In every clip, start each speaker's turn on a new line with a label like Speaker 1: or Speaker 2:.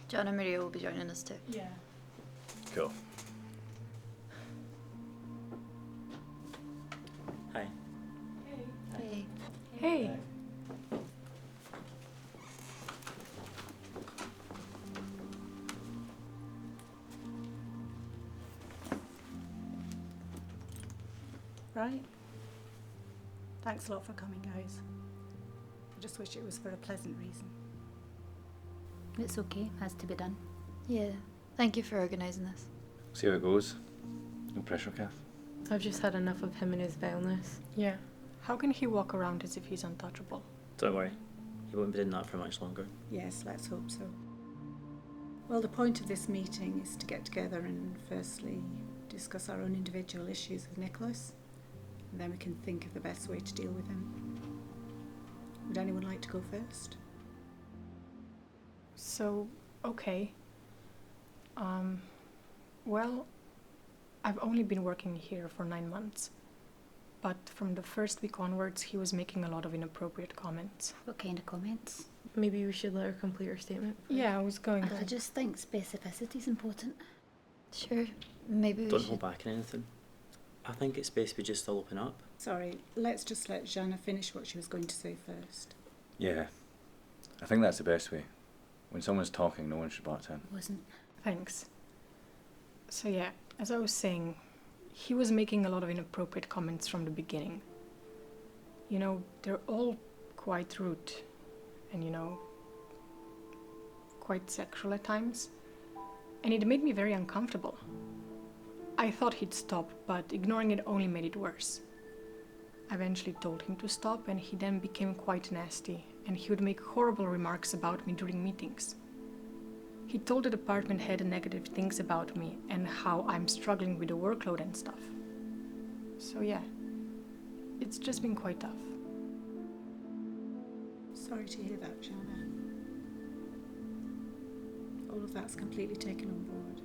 Speaker 1: Jana and Maria will be joining us too.
Speaker 2: Yeah.
Speaker 3: Cool.
Speaker 4: Hi.
Speaker 1: Hey.
Speaker 2: Hey.
Speaker 5: Right. Thanks a lot for coming, guys. I just wish it was for a pleasant reason.
Speaker 6: It's okay, has to be done.
Speaker 1: Yeah. Thank you for organising this.
Speaker 3: See how it goes. No pressure, Kath.
Speaker 7: I've just had enough of him and his vileness.
Speaker 2: Yeah. How can he walk around as if he's untouchable?
Speaker 4: Don't worry. He won't be doing that for much longer.
Speaker 5: Yes, let's hope so. Well, the point of this meeting is to get together and firstly discuss our own individual issues with Nicholas, and then we can think of the best way to deal with him. Would anyone like to go first?
Speaker 2: So, okay. Well, I've only been working here for 9 months, but from the first week onwards, he was making a lot of inappropriate comments.
Speaker 6: What kind of comments?
Speaker 7: Maybe we should let her complete her statement.
Speaker 2: Yeah, I was going
Speaker 6: I
Speaker 2: to.
Speaker 6: just think specificity is important.
Speaker 1: Sure. Maybe we
Speaker 4: Don't
Speaker 1: should.
Speaker 4: hold back on anything. I think it's best we just all open up.
Speaker 5: Sorry, let's just let Jana finish what she was going to say first.
Speaker 3: Yeah. I think that's the best way. When someone's talking, no one should butt in.
Speaker 6: Wasn't.
Speaker 2: Thanks. So yeah, as I was saying, he was making a lot of inappropriate comments from the beginning. You know, they're all quite rude and, you know, quite sexual at times. And it made me very uncomfortable. I thought he'd stop, but ignoring it only made it worse. I eventually told him to stop, and he then became quite nasty, and he would make horrible remarks about me during meetings. He told the department head negative things about me and how I'm struggling with the workload and stuff. So yeah, it's just been quite tough.
Speaker 5: Sorry to hear that, Jana. All of that's completely taken on board.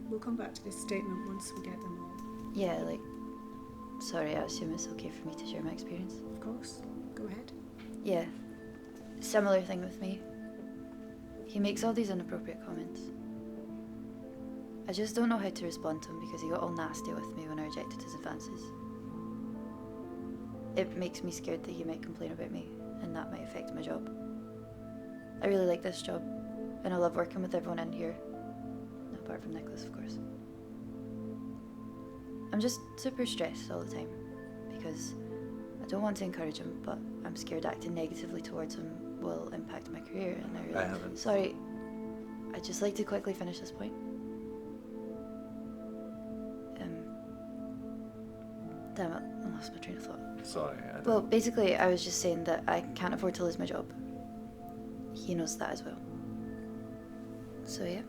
Speaker 5: We'll come back to this statement once we get them all.
Speaker 1: Yeah, like, sorry, I assume it's okay for me to share my experience.
Speaker 5: Of course. Go ahead.
Speaker 1: Yeah. Similar thing with me. He makes all these inappropriate comments. I just don't know how to respond to him because he got all nasty with me when I rejected his advances. It makes me scared that he might complain about me, and that might affect my job. I really like this job, and I love working with everyone in here. Apart from Nicholas, of course. I'm just super stressed all the time, because I don't want to encourage him, but I'm scared acting negatively towards him will impact my career, and I really...
Speaker 3: I haven't.
Speaker 1: Sorry, I'd just like to quickly finish this point. Damn it, I lost my train of thought.
Speaker 3: Sorry, I don't...
Speaker 1: Well, basically, I was just saying that I can't afford to lose my job. He knows that as well. So yeah,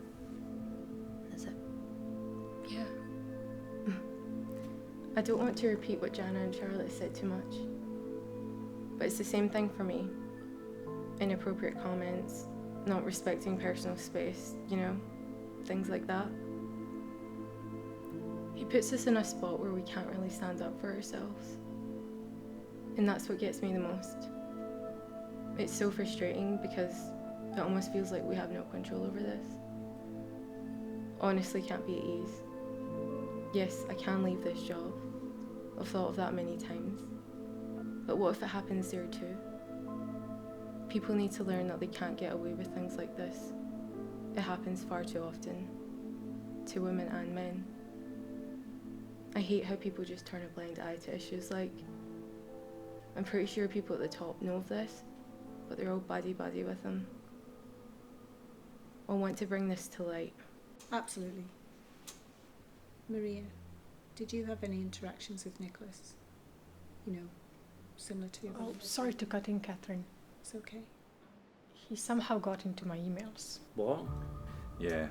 Speaker 1: that's it.
Speaker 7: Yeah. I don't want to repeat what Jana and Charlotte said too much, but it's the same thing for me. Inappropriate comments, not respecting personal space, you know, things like that. He puts us in a spot where we can't really stand up for ourselves. And that's what gets me the most. It's so frustrating because it almost feels like we have no control over this. Honestly, can't be at ease. Yes, I can leave this job. I've thought of that many times. But what if it happens there too? People need to learn that they can't get away with things like this. It happens far too often, to women and men. I hate how people just turn a blind eye to issues like... I'm pretty sure people at the top know of this, but they're all buddy-buddy with them. I want to bring this to light.
Speaker 5: Absolutely. Maria, did you have any interactions with Nicholas? You know, similar to your
Speaker 2: Oh,
Speaker 5: brother?
Speaker 2: sorry to cut in, Catherine.
Speaker 5: It's okay.
Speaker 2: He somehow got into my emails.
Speaker 4: What?
Speaker 3: Yeah.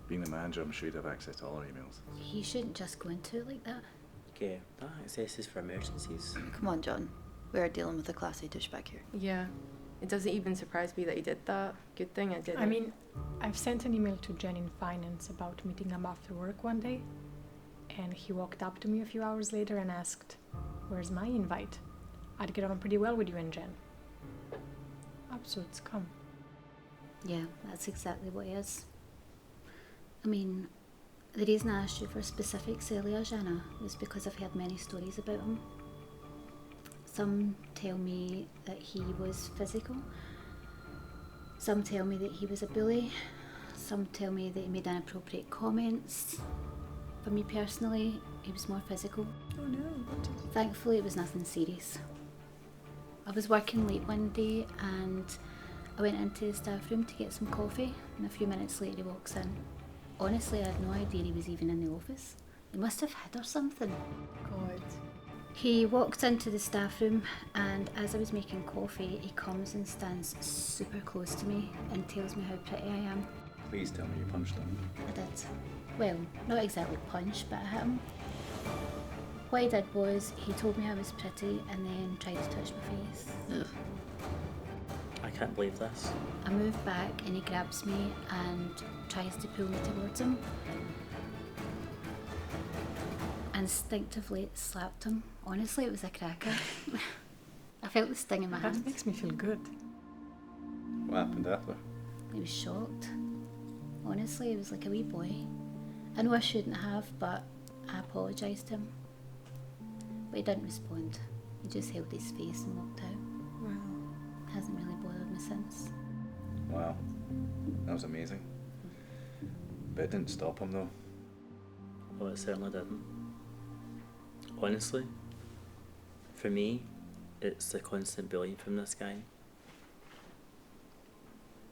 Speaker 3: Being the manager, I'm sure you'd have access to all our emails.
Speaker 6: He shouldn't just go into it like that.
Speaker 4: Okay, that access is for emergencies.
Speaker 1: Come on, John. We are dealing with a classy douchebag here.
Speaker 7: Yeah, it doesn't even surprise me that he did that. Good thing I did
Speaker 2: I mean, I've sent an email to Jen in finance about meeting him after work one day, and he walked up to me a few hours later and asked, "Where's my invite? I'd get on pretty well with you and Jen." Absolute scum.
Speaker 6: Yeah, that's exactly what he is. I mean, the reason I asked you for specifics earlier, Jana, was because I've heard many stories about him. Some tell me that he was physical. Some tell me that he was a bully. Some tell me that he made inappropriate comments. For me personally, he was more physical.
Speaker 5: Oh no, what did you...
Speaker 6: Thankfully, it was nothing serious. I was working late one day and I went into the staff room to get some coffee, and a few minutes later he walks in. Honestly, I had no idea he was even in the office. He must have hid or something.
Speaker 7: God.
Speaker 6: He walked into the staff room, and as I was making coffee, he comes and stands super close to me and tells me how pretty I am.
Speaker 3: Please tell me you punched him.
Speaker 6: I did. Well, not exactly punch, but I hit him. What he did was, he told me I was pretty and then tried to touch my face.
Speaker 1: Ugh.
Speaker 4: I can't believe this.
Speaker 6: I move back and he grabs me and tries to pull me towards him. Instinctively slapped him. Honestly, it was a cracker. I felt the sting in my
Speaker 2: That
Speaker 6: hand.
Speaker 2: makes me feel good.
Speaker 3: What happened after?
Speaker 6: He was shocked. Honestly, he was like a wee boy. I know I shouldn't have, but I apologised to him. But he didn't respond. He just held his face and walked out.
Speaker 5: Well,
Speaker 6: Hasn't really bothered me since.
Speaker 3: Wow. That was amazing. But it didn't stop him though.
Speaker 4: Well, it certainly didn't. Honestly, for me, it's the constant bullying from this guy.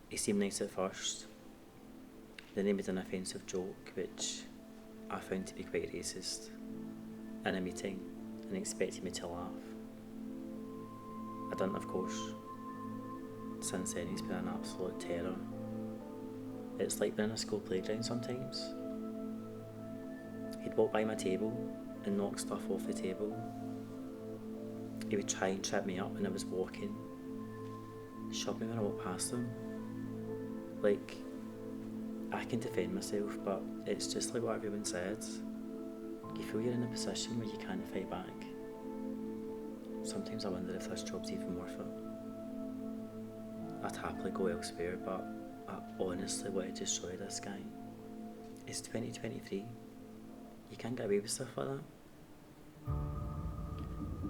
Speaker 4: He seemed nice at first. Then he made an offensive joke, which I found to be quite racist, in a meeting, and expected me to laugh. I didn't, of course. Since then, he's been an absolute terror. It's like being in a school playground sometimes. He'd walk by my table and knock stuff off the table. He would try and trip me up when I was walking. Shove me when I walked past him. Like, I can defend myself, but it's just like what everyone says. You feel you're in a position where you can't fight back. Sometimes I wonder if this job's even worth it. I'd happily go elsewhere, but I honestly want to destroy this guy. It's 2023. You can't get away with stuff like that.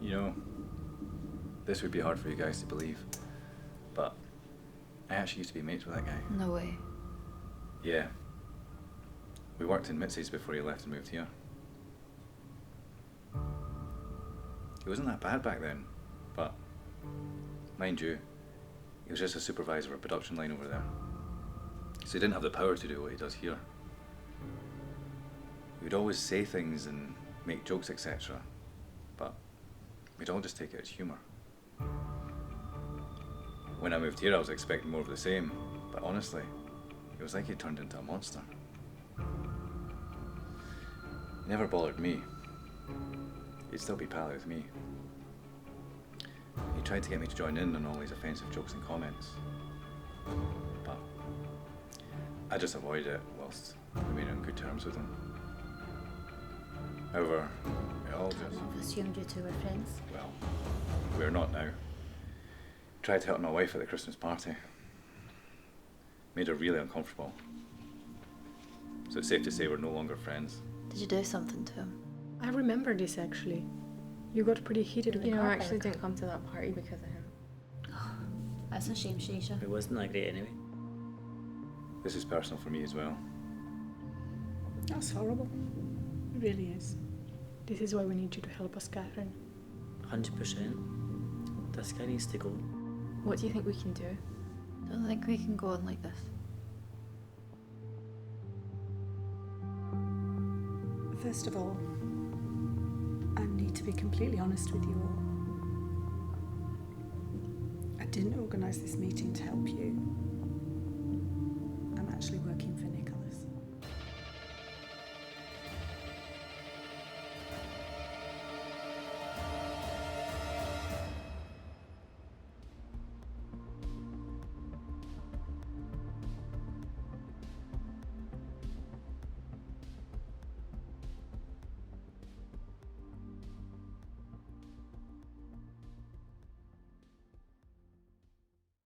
Speaker 3: You know, this would be hard for you guys to believe, but I actually used to be mates with that guy.
Speaker 1: No way.
Speaker 3: Yeah. We worked in Mitzi's before he left and moved here. He wasn't that bad back then, but mind you, he was just a supervisor of a production line over there. So he didn't have the power to do what he does here. He would always say things and make jokes, etc. But we'd all just take it as humour. When I moved here, I was expecting more of the same, but honestly, it was like he turned into a monster. He never bothered me. He'd still be pally with me. He tried to get me to join in on all these offensive jokes and comments, but I just avoided it whilst remaining on good terms with him. However, it all just...
Speaker 6: I've assumed you two were friends.
Speaker 3: Well, we're not now. Tried to help my wife at the Christmas party. Made her really uncomfortable. So it's safe to say we're no longer friends.
Speaker 1: Did you do something to him?
Speaker 2: I remember this actually. You got pretty heated with
Speaker 7: You
Speaker 2: the
Speaker 7: know,
Speaker 2: car
Speaker 7: I actually
Speaker 2: park.
Speaker 7: didn't come to that party because of him.
Speaker 6: That's a shame, Shireesha.
Speaker 4: It wasn't that great anyway.
Speaker 3: This is personal for me as well.
Speaker 5: that's horrible. It really is.
Speaker 2: This is why we need you to help us, Katherine.
Speaker 4: 100%. This guy needs to go.
Speaker 7: What do you think we can do?
Speaker 1: Don't think we can go on like this.
Speaker 5: First of all, I need to be completely honest with you all. I didn't organise this meeting to help you.